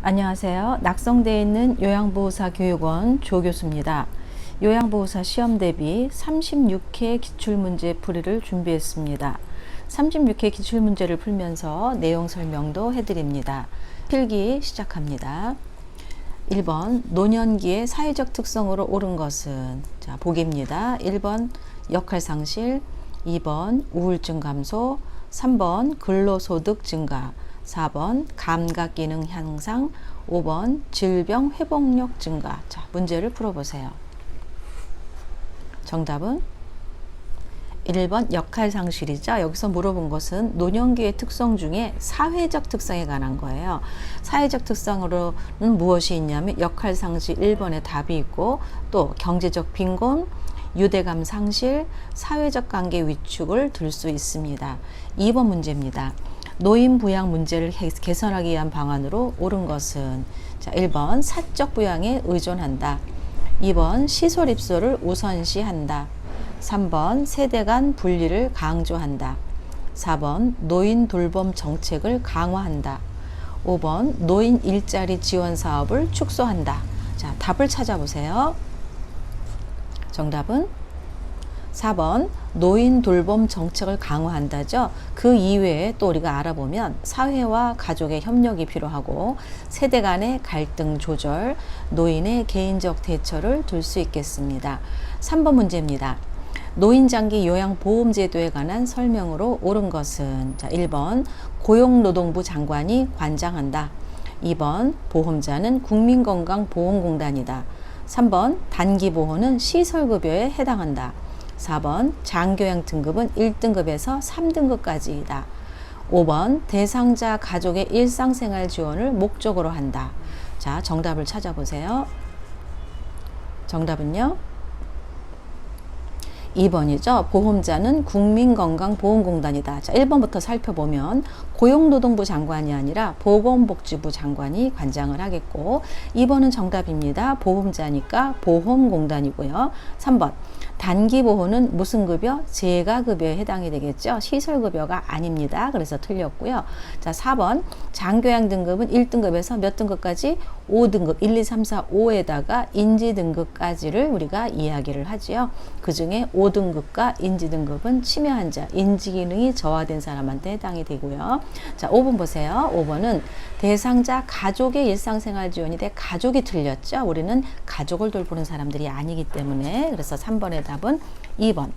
안녕하세요. 낙성대에 있는 요양보호사 교육원 조교수입니다. 요양보호사 시험 대비 36회 기출문제 풀이를 준비했습니다. 36회 기출문제를 풀면서 내용 설명도 해드립니다. 필기 시작합니다. 1번 노년기의 사회적 특성으로 옳은 것은, 자, 보기입니다. 1번 역할상실, 2번 우울증 감소, 3번 근로소득 증가, 4번 감각기능 향상, 5번 질병 회복력 증가. 자, 문제를 풀어보세요. 정답은 1번 역할상실이죠. 여기서 물어본 것은 노년기의 특성 중에 사회적 특성에 관한 거예요. 사회적 특성으로는 무엇이 있냐면 역할상실 1번에 답이 있고, 또 경제적 빈곤, 유대감 상실, 사회적 관계 위축을 들 수 있습니다. 2번 문제입니다. 노인 부양 문제를 개선하기 위한 방안으로 옳은 것은, 자, 1번 사적 부양에 의존한다, 2번 시설 입소를 우선시한다, 3번 세대 간 분리를 강조한다, 4번 노인 돌봄 정책을 강화한다, 5번 노인 일자리 지원 사업을 축소한다. 자, 답을 찾아보세요. 정답은 4번 노인 돌봄 정책을 강화한다죠. 그 이외에 또 우리가 알아보면 사회와 가족의 협력이 필요하고, 세대 간의 갈등 조절, 노인의 개인적 대처를 둘 수 있겠습니다. 3번 문제입니다. 노인장기 요양보험제도에 관한 설명으로 옳은 것은, 자, 1번 고용노동부 장관이 관장한다, 2번 보험자는 국민건강보험공단이다, 3번 단기보호는 시설급여에 해당한다, 4번 장교양 등급은 1등급에서 3등급까지이다, 5번 대상자 가족의 일상생활 지원을 목적으로 한다. 자, 정답을 찾아보세요. 정답은요 2번이죠. 보험자는 국민건강보험공단이다. 자, 1번부터 살펴보면 고용노동부 장관이 아니라 보건복지부 장관이 관장을 하겠고, 2번은 정답입니다. 보험자니까 보험공단이고요. 3번 단기보호는 무슨 급여? 재가급여에 해당이 되겠죠. 시설급여가 아닙니다. 그래서 틀렸고요. 자, 4번 장교양 등급은 1등급에서 몇 등급까지? 5등급, 1, 2, 3, 4, 5에다가 인지등급까지를 우리가 이야기를 하지요. 그 중에 5등급과 인지등급은 치매 환자, 인지기능이 저하된 사람한테 해당이 되고요. 자, 5번 보세요. 5번은 대상자 가족의 일상생활 지원이 돼, 가족이 틀렸죠. 우리는 가족을 돌보는 사람들이 아니기 때문에. 그래서 3번의 답은 2번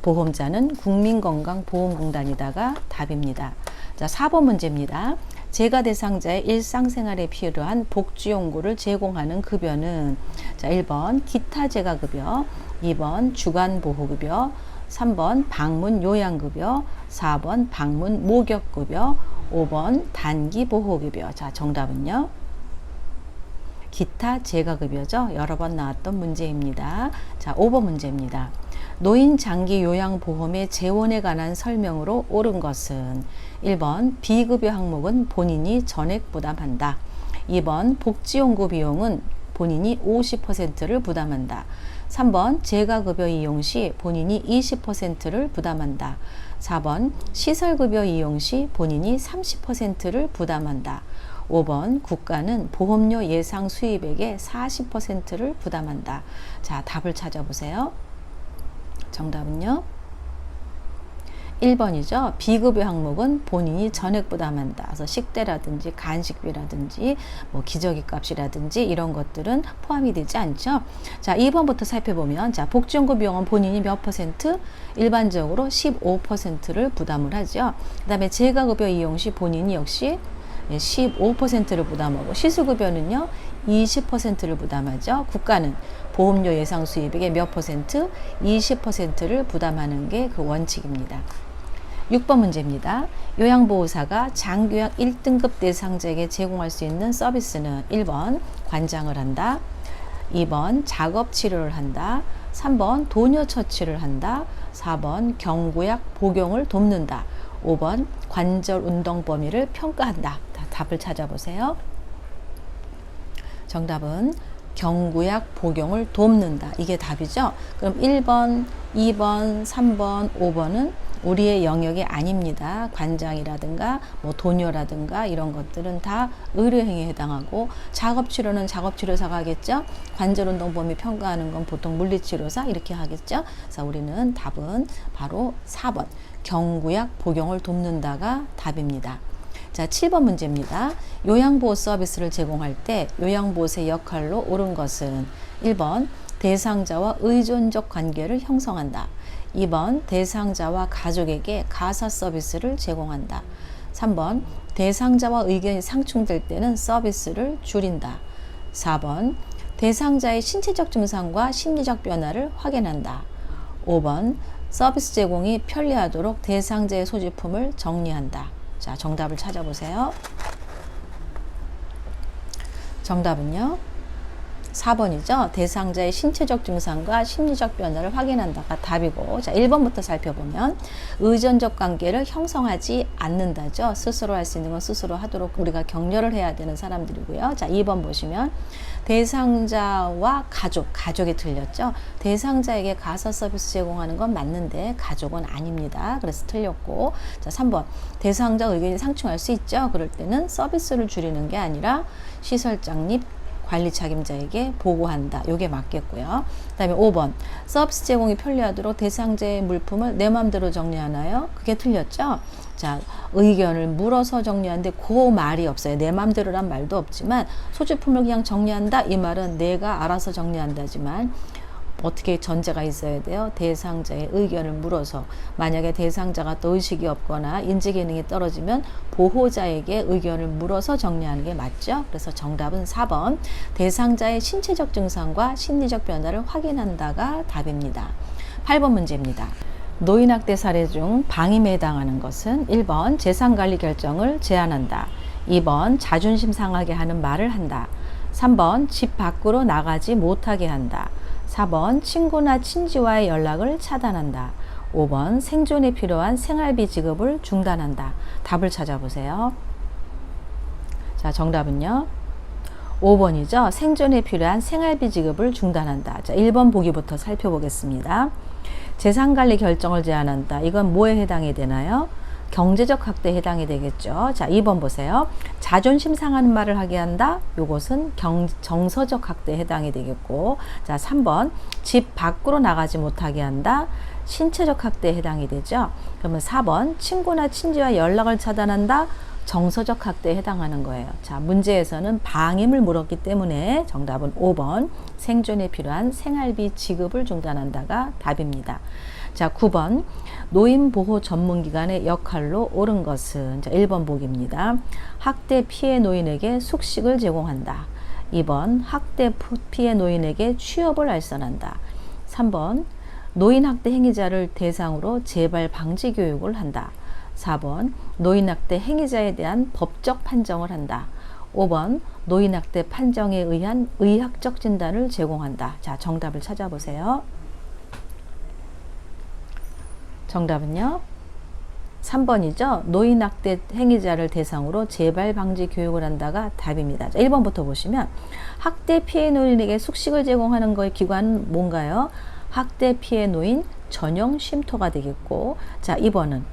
보험자는 국민건강보험공단이다가 답입니다. 자, 4번 문제입니다. 재가 대상자의 일상생활에 필요한 복지용구를 제공하는 급여는, 자, 1번 기타 재가급여, 2번 주간보호급여, 3번 방문요양급여, 4번 방문목욕급여, 5번 단기보호급여. 자, 정답은요 기타 재가급여죠. 여러 번 나왔던 문제입니다. 자, 5번 문제입니다. 노인 장기 요양보험의 재원에 관한 설명으로 옳은 것은, 1번 비급여 항목은 본인이 전액 부담한다, 2번 복지용구 비용은 본인이 50%를 부담한다, 3번 재가급여 이용 시 본인이 20%를 부담한다, 4번 시설급여 이용 시 본인이 30%를 부담한다, 5번 국가는 보험료 예상 수입액의 40%를 부담한다. 자, 답을 찾아보세요. 정답은요 1번이죠. 비급여 항목은 본인이 전액 부담한다. 그래서 식대라든지 간식비라든지 뭐 기저귀 값이라든지 이런 것들은 포함이 되지 않죠. 자, 2번부터 살펴보면, 자, 복지용구 비용은 본인이 몇 퍼센트? 일반적으로 15%를 부담을 하죠. 그 다음에 재가급여 이용 시 본인이 역시 15%를 부담하고, 시수급여는요 20%를 부담하죠. 국가는 보험료 예상 수입액의 몇 퍼센트? 20%를 부담하는 게 그 원칙입니다. 6번 문제입니다. 요양보호사가 장교양 1등급 대상자에게 제공할 수 있는 서비스는, 1번 관장을 한다, 2번 작업치료를 한다, 3번 도뇨처치를 한다, 4번 경구약 복용을 돕는다, 5번 관절 운동 범위를 평가한다. 답을 찾아보세요. 정답은 경구약 복용을 돕는다. 이게 답이죠. 그럼 1번, 2번, 3번, 5번은 우리의 영역이 아닙니다. 관장이라든가 뭐 도뇨라든가 이런 것들은 다 의료행위에 해당하고, 작업치료는 작업치료사가 하겠죠. 관절운동 범위 평가하는 건 보통 물리치료사 이렇게 하겠죠. 그래서 우리는 답은 바로 4번 경구약 복용을 돕는다가 답입니다. 자, 7번 문제입니다. 요양보호 서비스를 제공할 때 요양보호사의 역할로 옳은 것은 1번 대상자와 의존적 관계를 형성한다. 2번 대상자와 가족에게 가사 서비스를 제공한다. 3번 대상자와 의견이 상충될 때는 서비스를 줄인다. 4번 대상자의 신체적 증상과 심리적 변화를 확인한다. 5번 서비스 제공이 편리하도록 대상자의 소지품을 정리한다. 자, 정답을 찾아보세요. 정답은요 4번이죠. 대상자의 신체적 증상과 심리적 변화를 확인한다가 답이고, 자 1번부터 살펴보면 의존적 관계를 형성하지 않는다죠. 스스로 할 수 있는 건 스스로 하도록 우리가 격려를 해야 되는 사람들이고요. 자 2번 보시면 대상자와 가족이 틀렸죠. 대상자에게 가사 서비스 제공하는 건 맞는데 가족은 아닙니다. 그래서 틀렸고, 자 3번 대상자 의견이 상충할 수 있죠. 그럴 때는 서비스를 줄이는 게 아니라 시설 장립 관리 책임자에게 보고한다. 요게 맞겠고요. 그 다음에 5번 서비스 제공이 편리하도록 대상자의 물품을 내 맘대로 정리하나요? 그게 틀렸죠. 자, 의견을 물어서 정리하는데 그 말이 없어요. 내 맘대로란 말도 없지만 소지품을 그냥 정리한다 이 말은 내가 알아서 정리한다지만 어떻게 전제가 있어야 돼요? 대상자의 의견을 물어서, 만약에 대상자가 또 의식이 없거나 인지 기능이 떨어지면 보호자에게 의견을 물어서 정리하는 게 맞죠? 그래서 정답은 4번 대상자의 신체적 증상과 심리적 변화를 확인한다가 답입니다. 8번 문제입니다. 노인학대 사례 중 방임에 해당하는 것은 1번 재산관리 결정을 제한한다. 2번 자존심 상하게 하는 말을 한다. 3번 집 밖으로 나가지 못하게 한다. 4번 친구나 친지와의 연락을 차단한다. 5번 생존에 필요한 생활비 지급을 중단한다. 답을 찾아보세요. 자, 정답은요 5번이죠. 생존에 필요한 생활비 지급을 중단한다. 자, 1번 보기부터 살펴보겠습니다. 재산관리 결정을 제한한다. 이건 뭐에 해당이 되나요? 경제적 학대에 해당이 되겠죠. 자, 2번 보세요. 자존심 상하는 말을 하게 한다. 요것은 정서적 학대에 해당이 되겠고, 자, 3번 집 밖으로 나가지 못하게 한다. 신체적 학대에 해당이 되죠. 그러면 4번 친구나 친지와 연락을 차단한다. 정서적 학대에 해당하는 거예요. 자, 문제에서는 방임을 물었기 때문에 정답은 5번 생존에 필요한 생활비 지급을 중단한다가 답입니다. 자, 9번 노인보호 전문기관의 역할로 옳은 것은, 자, 1번 보기입니다. 학대 피해 노인에게 숙식을 제공한다. 2번 학대 피해 노인에게 취업을 알선한다. 3번 노인학대 행위자를 대상으로 재발 방지 교육을 한다. 4번 노인학대 행위자에 대한 법적 판정을 한다. 5번 노인학대 판정에 의한 의학적 진단을 제공한다. 자, 정답을 찾아보세요. 정답은요 3번이죠. 노인학대 행위자를 대상으로 재발 방지 교육을 한다가 답입니다. 자, 1번부터 보시면 학대 피해 노인에게 숙식을 제공하는 거의 기관은 뭔가요? 학대 피해 노인 전용 쉼터가 되겠고, 자 2번은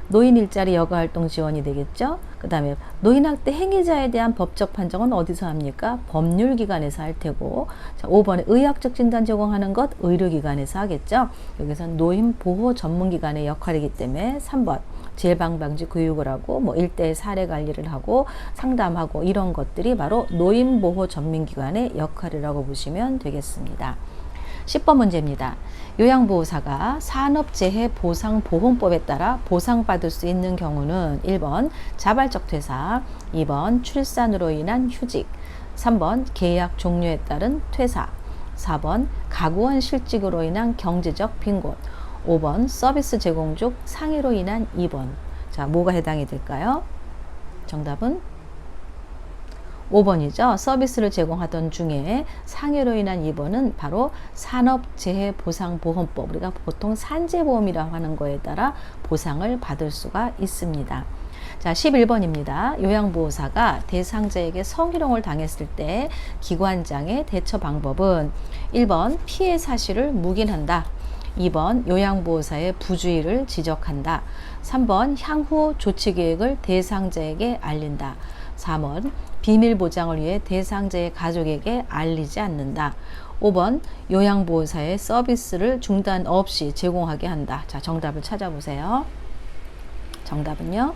노인 일자리 여가활동 지원이 되겠죠. 그 다음에 노인학대 행위자에 대한 법적 판정은 어디서 합니까? 법률기관에서 할 테고, 자 5번에 의학적 진단 제공하는 것 의료기관에서 하겠죠. 여기서는 노인보호 전문기관의 역할이기 때문에 3번 재발방지 교육을 하고 뭐 1대1 사례 관리를 하고 상담하고 이런 것들이 바로 노인보호 전문기관의 역할이라고 보시면 되겠습니다. 10번 문제입니다. 요양보호사가 산업재해보상보험법에 따라 보상받을 수 있는 경우는 1번 자발적 퇴사, 2번 출산으로 인한 휴직, 3번 계약 종료에 따른 퇴사, 4번 가구원 실직으로 인한 경제적 빈곤, 5번 서비스 제공 중 상해로 인한 입원. 자, 뭐가 해당이 될까요? 정답은 5번이죠. 서비스를 제공하던 중에 상해로 인한 입원은 바로 산업재해보상보험법, 우리가 보통 산재보험이라고 하는 거에 따라 보상을 받을 수가 있습니다. 자, 11번입니다. 요양보호사가 대상자에게 성희롱을 당했을 때 기관장의 대처 방법은 1번 피해 사실을 묵인한다. 2번 요양보호사의 부주의를 지적한다. 3번 향후 조치 계획을 대상자에게 알린다. 4번 비밀 보장을 위해 대상자의 가족에게 알리지 않는다. 5번 요양보호사의 서비스를 중단 없이 제공하게 한다. 자, 정답을 찾아보세요. 정답은요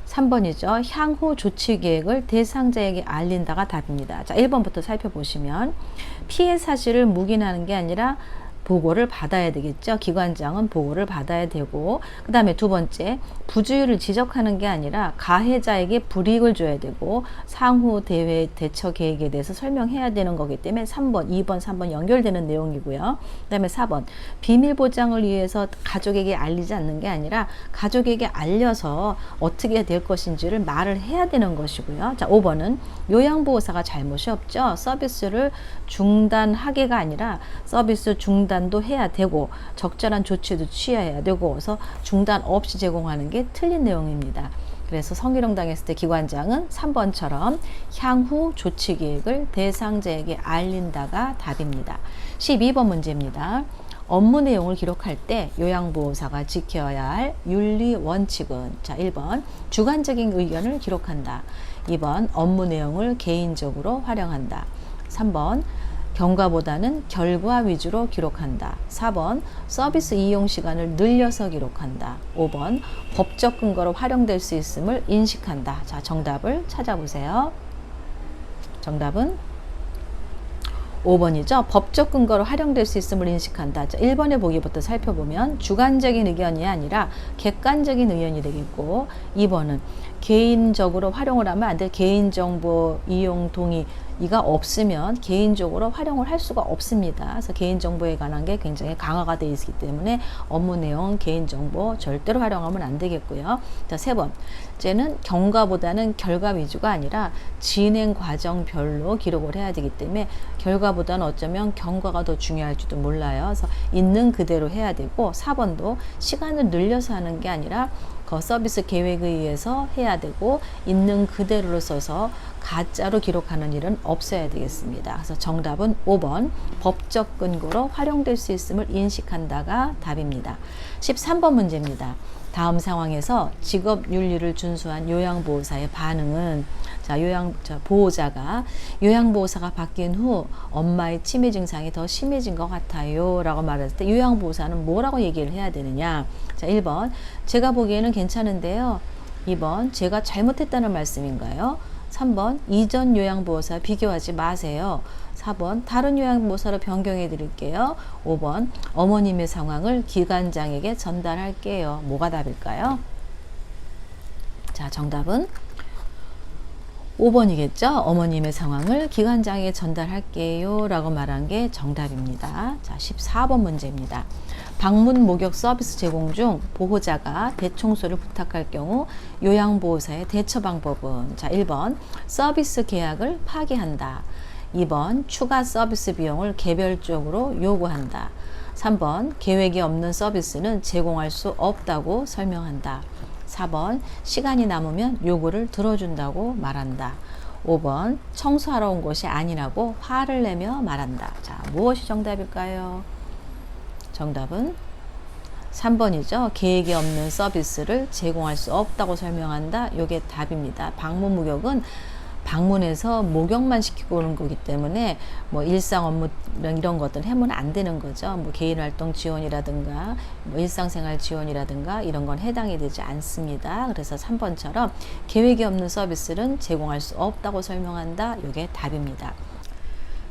3번이죠. 향후 조치 계획을 대상자에게 알린다가 답입니다. 자, 1번부터 살펴보시면 피해 사실을 묵인하는 게 아니라 보고를 받아야 되겠죠. 기관장은 보고를 받아야 되고, 그 다음에 두 번째, 부주의를 지적하는 게 아니라 가해자에게 불이익을 줘야 되고, 상후 대처 계획에 대해서 설명해야 되는 거기 때문에 3번, 2번, 3번 연결되는 내용이고요. 그 다음에 4번, 비밀 보장을 위해서 가족에게 알리지 않는 게 아니라 가족에게 알려서 어떻게 될 것인지를 말을 해야 되는 것이고요. 자, 5번은 요양보호사가 잘못이 없죠. 서비스를 중단하게가 아니라 서비스 중단도 해야 되고 적절한 조치도 취해야 되고, 그래서 중단 없이 제공하는 게 틀린 내용입니다. 그래서 성희롱 당했을 때 기관장은 3번처럼 향후 조치 계획을 대상자에게 알린다가 답입니다. 12번 문제입니다. 업무 내용을 기록할 때 요양보호사가 지켜야 할 윤리 원칙은, 자, 1번 주관적인 의견을 기록한다. 2번 업무 내용을 개인적으로 활용한다. 3번 경과보다는 결과 위주로 기록한다. 4번 서비스 이용 시간을 늘려서 기록한다. 5번 법적 근거로 활용될 수 있음을 인식한다. 자, 정답을 찾아보세요. 정답은 5번이죠. 법적 근거로 활용될 수 있음을 인식한다. 자, 1번의 보기부터 살펴보면 주관적인 의견이 아니라 객관적인 의견이 되겠고, 2번은 개인적으로 활용을 하면 안 돼. 개인정보 이용 동의가 없으면 개인적으로 활용을 할 수가 없습니다. 그래서 개인정보에 관한 게 굉장히 강화가 되어 있기 때문에 업무 내용, 개인정보 절대로 활용하면 안 되겠고요. 자, 3번째는 경과보다는 결과 위주가 아니라 진행 과정별로 기록을 해야 되기 때문에 결과보다는 어쩌면 경과가 더 중요할지도 몰라요. 그래서 있는 그대로 해야 되고, 4번도 시간을 늘려서 하는 게 아니라 그 서비스 계획에 의해서 해야 되고, 있는 그대로를 써서 가짜로 기록하는 일은 없어야 되겠습니다. 그래서 정답은 5번 법적 근거로 활용될 수 있음을 인식한다가 답입니다. 13번 문제입니다. 다음 상황에서 직업 윤리를 준수한 요양보호사의 반응은, 보호자가 요양보호사가 바뀐 후 엄마의 치매 증상이 더 심해진 것 같아요 라고 말했을 때 요양보호사는 뭐라고 얘기를 해야 되느냐. 자, 1번 제가 보기에는 괜찮은데요. 2번 제가 잘못했다는 말씀인가요? 3번 이전 요양보호사 비교하지 마세요. 4번 다른 요양보호사로 변경해 드릴게요. 5번 어머님의 상황을 기관장에게 전달할게요. 뭐가 답일까요? 자, 정답은 5번이겠죠. 어머님의 상황을 기관장에게 전달할게요 라고 말한 게 정답입니다. 자, 14번 문제입니다. 방문 목욕 서비스 제공 중 보호자가 대청소를 부탁할 경우 요양보호사의 대처 방법은, 자, 1번 서비스 계약을 파기한다. 2번 추가 서비스 비용을 개별적으로 요구한다. 3번 계획이 없는 서비스는 제공할 수 없다고 설명한다. 4번 시간이 남으면 요구를 들어준다고 말한다. 5번 청소하러 온 것이 아니라고 화를 내며 말한다. 자, 무엇이 정답일까요? 정답은 3번이죠. 계획이 없는 서비스를 제공할 수 없다고 설명한다. 이게 답입니다. 방문 목욕은 방문해서 목욕만 시키고 오는 거기 때문에 뭐 일상 업무 이런 것들 하면 안 되는 거죠. 뭐 개인활동 지원이라든가 뭐 일상생활 지원이라든가 이런 건 해당이 되지 않습니다. 그래서 3번처럼 계획이 없는 서비스는 제공할 수 없다고 설명한다. 이게 답입니다.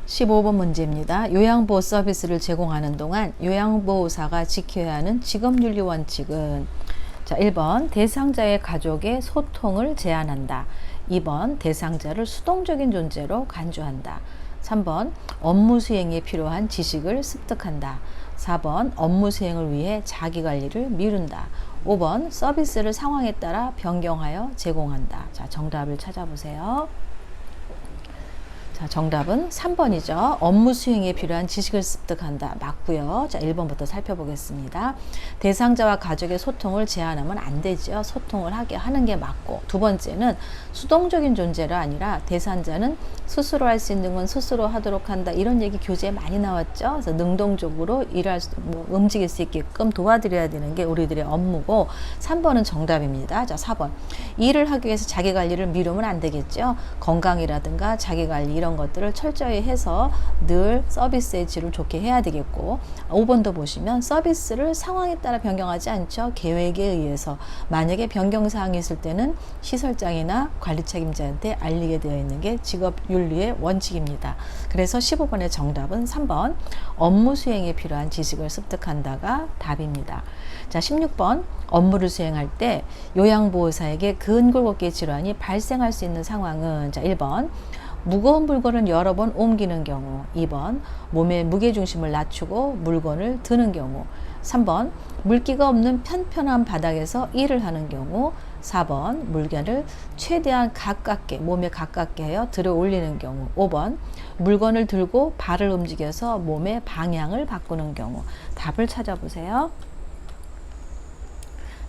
15번 문제입니다. 요양보호 서비스를 제공하는 동안 요양보호사가 지켜야 하는 직업윤리 원칙은, 자, 1번 대상자의 가족의 소통을 제한한다. 2번 대상자를 수동적인 존재로 간주한다. 3번 업무 수행에 필요한 지식을 습득한다. 4번 업무 수행을 위해 자기관리를 미룬다. 5번 서비스를 상황에 따라 변경하여 제공한다. 자, 정답을 찾아보세요. 자, 정답은 3번이죠. 업무 수행에 필요한 지식을 습득한다. 맞고요. 자, 1번부터 살펴보겠습니다. 대상자와 가족의 소통을 제한하면 안 되죠. 소통을 하는 게 맞고, 두 번째는 수동적인 존재가 아니라 대상자는 스스로 할 수 있는 건 스스로 하도록 한다. 이런 얘기 교재에 많이 나왔죠. 그래서 능동적으로 움직일 수 있게끔 도와드려야 되는 게 우리들의 업무고, 3번은 정답입니다. 자, 4번. 일을 하기 위해서 자기 관리를 미루면 안 되겠죠. 건강이라든가 자기 관리 이런 것들을 철저히 해서 늘 서비스의 질을 좋게 해야 되겠고, 5번도 보시면 서비스를 상황에 따라 변경하지 않죠. 계획에 의해서 만약에 변경사항이 있을 때는 시설장이나 관리 책임자한테 알리게 되어 있는 게 직업윤리의 원칙입니다. 그래서 15번의 정답은 3번 업무 수행에 필요한 지식을 습득한다가 답입니다. 자, 16번 업무를 수행할 때 요양보호사에게 근골격계 질환이 발생할 수 있는 상황은, 자, 1번 무거운 물건을 여러 번 옮기는 경우, 2번 몸의 무게중심을 낮추고 물건을 드는 경우, 3번 물기가 없는 편편한 바닥에서 일을 하는 경우, 4번 물건을 최대한 가깝게 몸에 가깝게 하여 들어 올리는 경우, 5번 물건을 들고 발을 움직여서 몸의 방향을 바꾸는 경우. 답을 찾아보세요.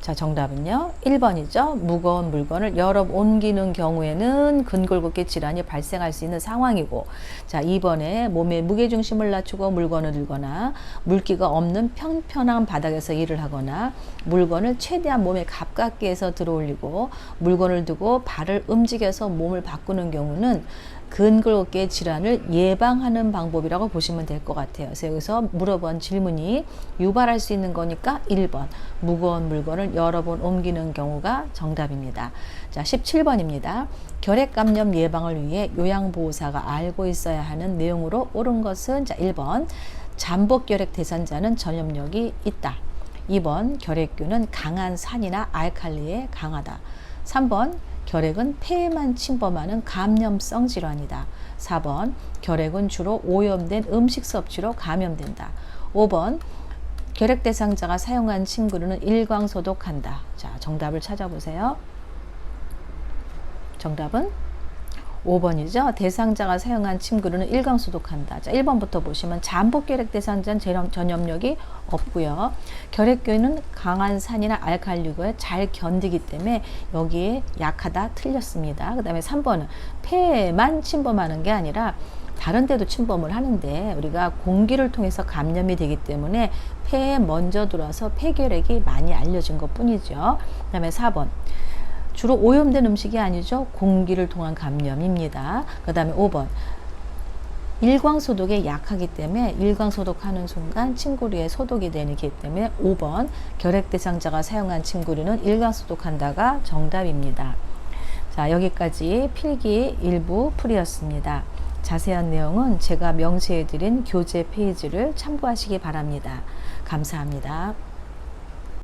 자, 정답은요 1번이죠. 무거운 물건을 여러 번 옮기는 경우에는 근골격계 질환이 발생할 수 있는 상황이고, 자 2번에 몸의 무게중심을 낮추고 물건을 들거나 물기가 없는 평평한 바닥에서 일을 하거나 물건을 최대한 몸에 가깝게 해서 들어올리고 물건을 두고 발을 움직여서 몸을 바꾸는 경우는 근골격계 질환을 예방하는 방법이라고 보시면 될 것 같아요. 그래서 여기서 물어본 질문이 유발할 수 있는 거니까 1번 무거운 물건을 여러 번 옮기는 경우가 정답입니다. 자, 17번입니다. 결핵감염 예방을 위해 요양보호사가 알고 있어야 하는 내용으로 옳은 것은, 자 1번 잠복결핵 대상자는 전염력이 있다. 2번 결핵균은 강한 산이나 알칼리에 강하다. 3번 결핵은 폐에만 침범하는 감염성 질환이다. 4번 결핵은 주로 오염된 음식 섭취로 감염된다. 5번 결핵 대상자가 사용한 침구류는 일광소독한다. 자, 정답을 찾아보세요. 정답은 5번이죠. 대상자가 사용한 침구류는 일광소독한다. 자, 1번부터 보시면 잠복결핵 대상자는 전염력이 없고요. 결핵균은 강한 산이나 알칼리고에 잘 견디기 때문에 여기에 약하다, 틀렸습니다. 그 다음에 3번은 폐에만 침범하는 게 아니라 다른 데도 침범을 하는데 우리가 공기를 통해서 감염이 되기 때문에 폐에 먼저 들어와서 폐결핵이 많이 알려진 것 뿐이죠. 그 다음에 4번 주로 오염된 음식이 아니죠. 공기를 통한 감염입니다. 그 다음에 5번 일광소독에 약하기 때문에 일광소독하는 순간 침구류에 소독이 되기 때문에 5번 결핵 대상자가 사용한 침구류는 일광소독한다가 정답입니다. 자, 여기까지 필기 일부 풀이였습니다. 자세한 내용은 제가 명시해드린 교재 페이지를 참고하시기 바랍니다. 감사합니다.